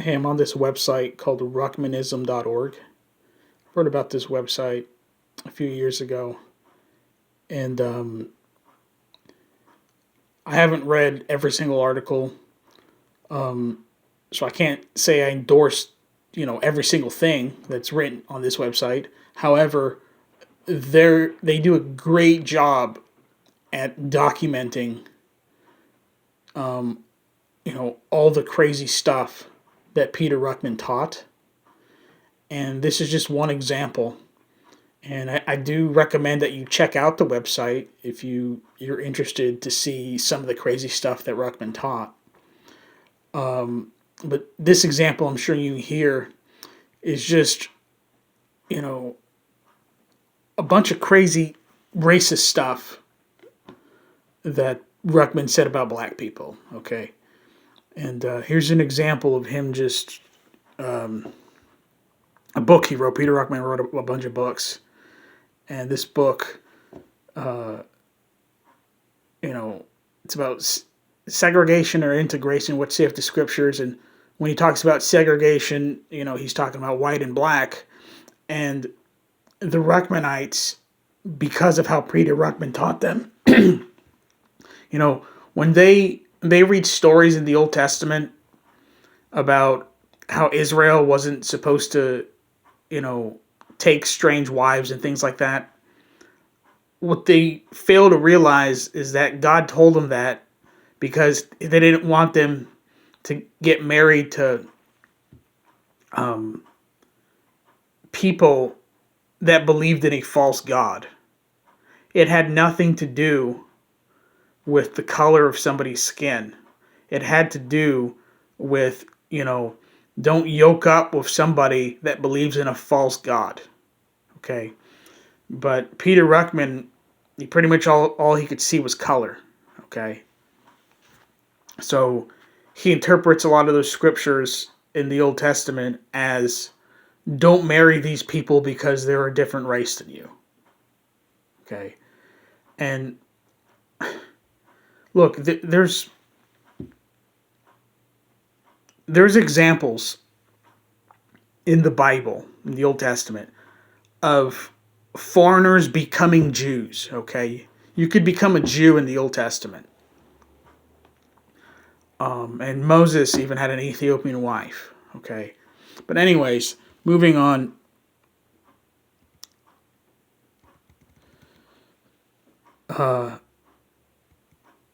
Hey, I'm on this website called Ruckmanism.org. I heard about this website a few years ago, and I haven't read every single article, so I can't say I endorse, every single thing that's written on this website. However, they do a great job at documenting, all the crazy stuff that Peter Ruckman taught, and this is just one example. And I do recommend that you check out the website if you're interested to see some of the crazy stuff that Ruckman taught. But this example I'm sure you hear is just, you know, a bunch of crazy racist stuff that Ruckman said about black people. Okay. And here's an example of him just a book he wrote. Peter Ruckman wrote a bunch of books. And this book, it's about segregation or integration, what say of the scriptures. And when he talks about segregation, he's talking about white and black. And the Ruckmanites, because of how Peter Ruckman taught them, when they read stories in the Old Testament about how Israel wasn't supposed to, take strange wives and things like that, what they fail to realize is that God told them that because they didn't want them to get married to people that believed in a false God. It had nothing to do with the color of somebody's skin. It had to do with, don't yoke up with somebody that believes in a false God. Okay. But Peter Ruckman, he pretty much all he could see was color. Okay. So he interprets a lot of those scriptures in the Old Testament as don't marry these people because they're a different race than you. Okay. And look, there's examples in the Bible, in the Old Testament, of foreigners becoming Jews, okay? You could become a Jew in the Old Testament. And Moses even had an Ethiopian wife, okay? But anyways, moving on.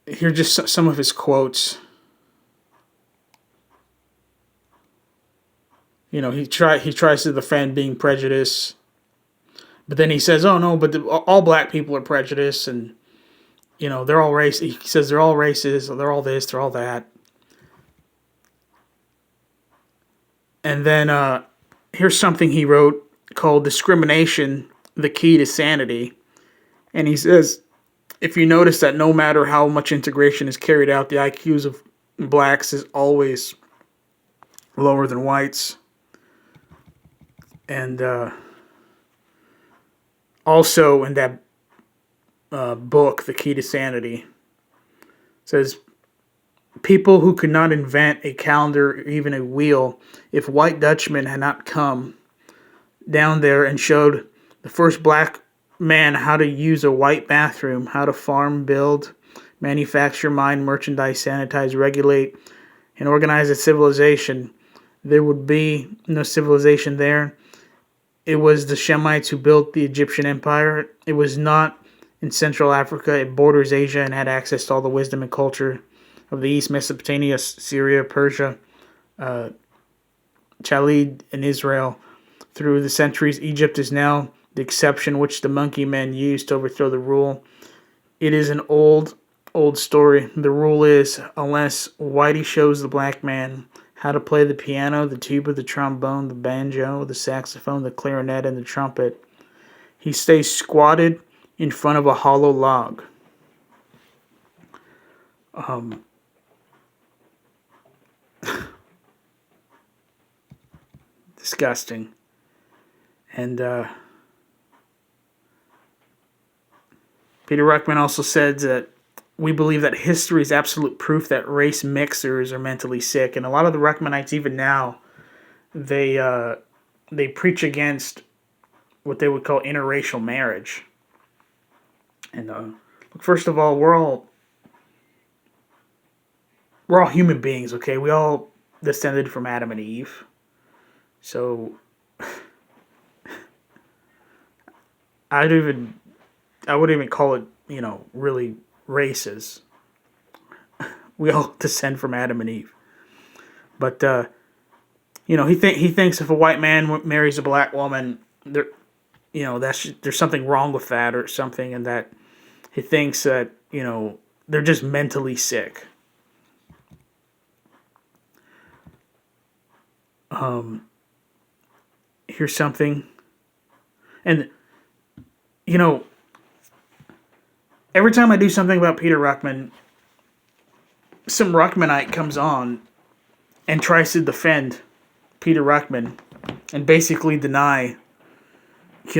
Here are just some of his quotes. He tries to defend being prejudiced, but then he says, "Oh no, but all black people are prejudiced, and they're all racist." He says they're all racist, they're all this, they're all that. And then here's something he wrote called "Discrimination: The Key to Sanity," and he says, "If you notice that no matter how much integration is carried out, the IQs of blacks is always lower than whites." And also in that book, The Key to Sanity, says people who could not invent a calendar or even a wheel if white Dutchmen had not come down there and showed the first black man how to use a white bathroom, how to farm, build, manufacture, mine, merchandise, sanitize, regulate, and organize a civilization. There would be no civilization there. It was the Shemites who built the Egyptian empire. It was not in Central Africa. It borders Asia and had access to all the wisdom and culture of the East, Mesopotamia, Syria, Persia, Chalid, and Israel. Through the centuries, Egypt is now the exception which the monkey men used to overthrow the rule. It is an old story. The rule is, unless Whitey shows the black man how to play the piano, the tuba, the trombone, the banjo, the saxophone, the clarinet, and the trumpet, he stays squatted in front of a hollow log. Disgusting. And Peter Ruckman also said that we believe that history is absolute proof that race mixers are mentally sick, and a lot of the Ruckmanites, even now, they preach against what they would call interracial marriage. And first of all, we're all human beings, okay? We all descended from Adam and Eve, so I wouldn't even call it, really races. We all descend from Adam and Eve. But he thinks if a white man marries a black woman, there's something wrong with that or something, and that he thinks that they're just mentally sick. Here's something, and every time I do something about Peter Ruckman, some Ruckmanite comes on and tries to defend Peter Ruckman and basically deny,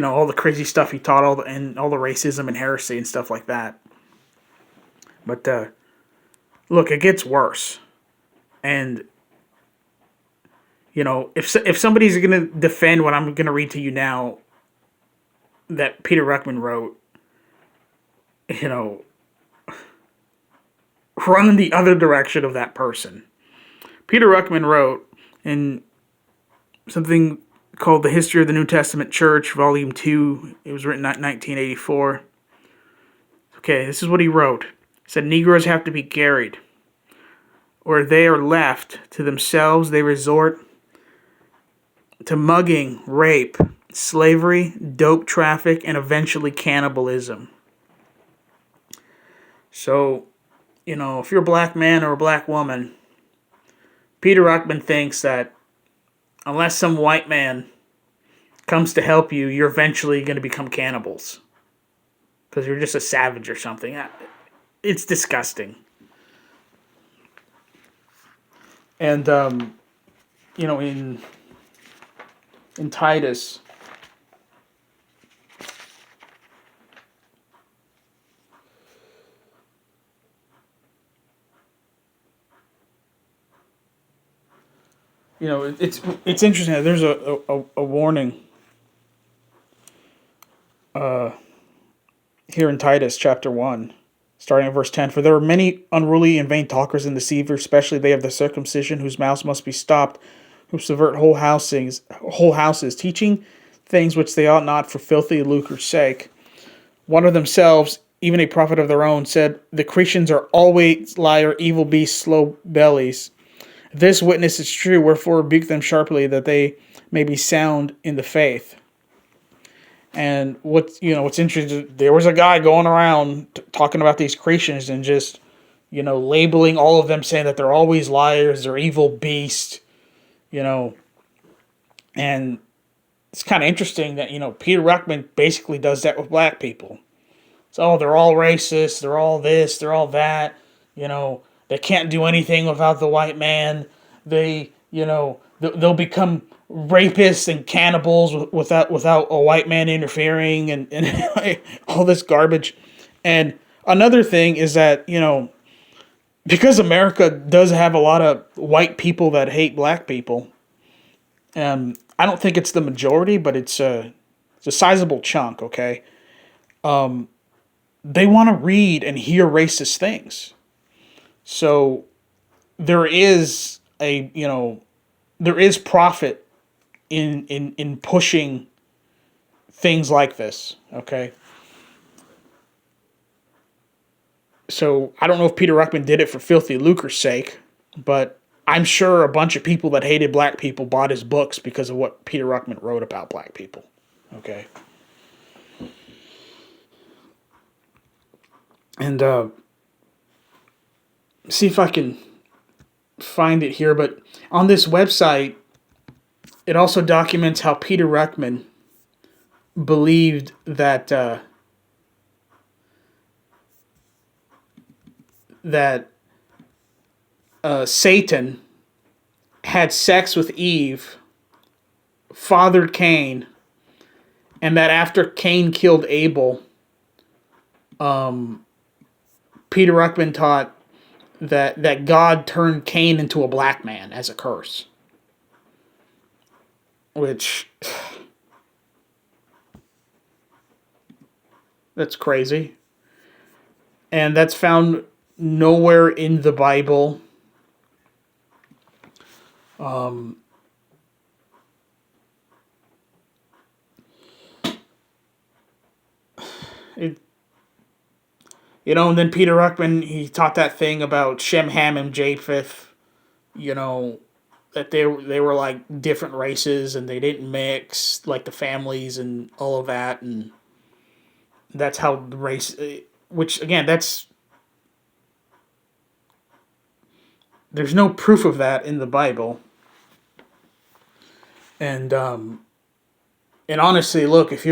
all the crazy stuff he taught, all the racism and heresy and stuff like that. But look, it gets worse, and if somebody's gonna defend what I'm gonna read to you now, that Peter Ruckman wrote, run in the other direction of that person. Peter Ruckman wrote in something called The History of the New Testament Church, Volume 2. It was written in 1984. Okay, this is what he wrote. He said, Negroes have to be carried. Where they are left to themselves, they resort to mugging, rape, slavery, dope traffic, and eventually cannibalism. So, if you're a black man or a black woman, Peter Ruckman thinks that unless some white man comes to help you, you're eventually going to become cannibals. Because you're just a savage or something. It's disgusting. And, in Titus, it's interesting. There's a warning here in Titus chapter 1, starting at verse 10. For there are many unruly and vain talkers and deceivers, especially they of the circumcision, whose mouths must be stopped, who subvert whole houses, teaching things which they ought not for filthy lucre's sake. One of themselves, even a prophet of their own, said, the Christians are always liar, evil beasts, slow bellies. This witness is true, wherefore rebuke them sharply, that they may be sound in the faith. And what's interesting, there was a guy going around talking about these Christians and just, labeling all of them, saying that they're always liars, they're evil beasts, and it's kind of interesting that, Peter Ruckman basically does that with black people. So, they're all racist, they're all this, they're all that, they can't do anything without the white man. They, they'll become rapists and cannibals without a white man interfering and all this garbage. And another thing is that, because America does have a lot of white people that hate black people, I don't think it's the majority, but it's a sizable chunk, okay? They want to read and hear racist things. So there is profit in pushing things like this, okay? So I don't know if Peter Ruckman did it for filthy lucre's sake, but I'm sure a bunch of people that hated black people bought his books because of what Peter Ruckman wrote about black people, okay? And see if I can find it here, but on this website, it also documents how Peter Ruckman believed that Satan had sex with Eve, fathered Cain, and that after Cain killed Abel, Peter Peter Ruckman taught that God turned Cain into a black man as a curse, which that's crazy, and that's found nowhere in the Bible. It, and then Peter Ruckman, he taught that thing about Shem, Ham, and Japheth, that they were like different races and they didn't mix, like the families and all of that, and that's how the race, which again, there's no proof of that in the Bible. And honestly, look, if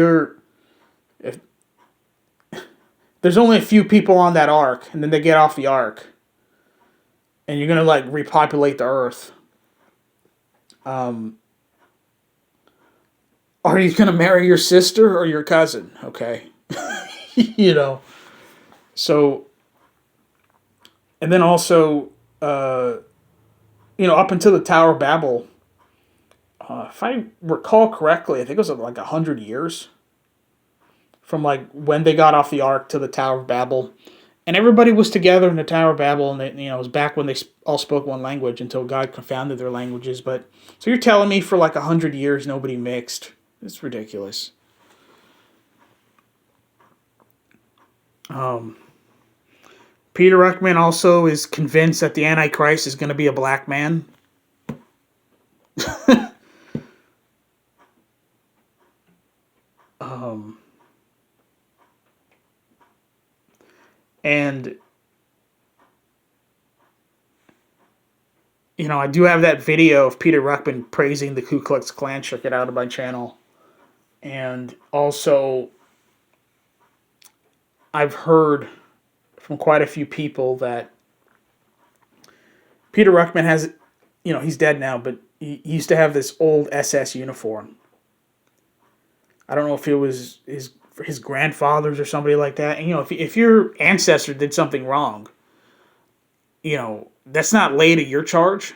there's only a few people on that ark, and then they get off the ark, and you're gonna like repopulate the earth. Are you gonna marry your sister or your cousin? Okay, So, and then also, up until the Tower of Babel, if I recall correctly, I think it was like 100 years from like when they got off the ark to the Tower of Babel, and everybody was together in the Tower of Babel, and it was back when they all spoke one language until God confounded their languages. But so you're telling me for like 100 years nobody mixed? It's ridiculous. Peter Ruckman also is convinced that the Antichrist is going to be a black man. And I do have that video of Peter Ruckman praising the Ku Klux Klan. Check it out on my channel. And also, I've heard from quite a few people that Peter Ruckman has, he's dead now, but he used to have this old SS uniform. I don't know if it was his grandfather's or somebody like that. And, if your ancestor did something wrong, that's not laid at your charge.